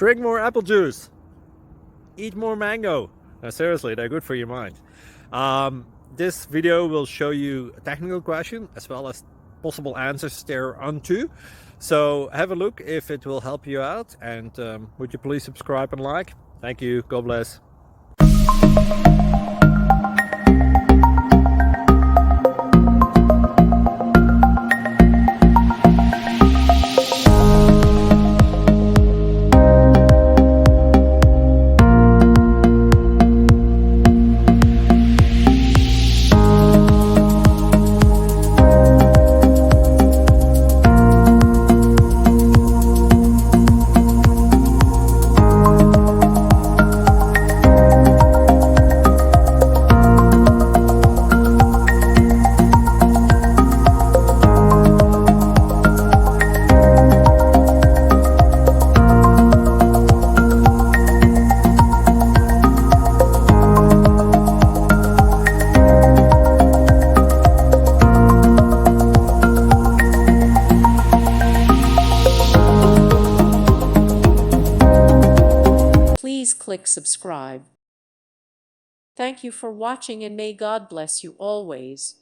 Drink more apple juice. Eat more mango. No, seriously, they're good for your mind. This video will show you a technical question as well as possible answers thereunto. So have a look if it will help you out, and would you please subscribe and like? Thank you. God bless. Please click subscribe. Thank you for watching, and may God bless you always.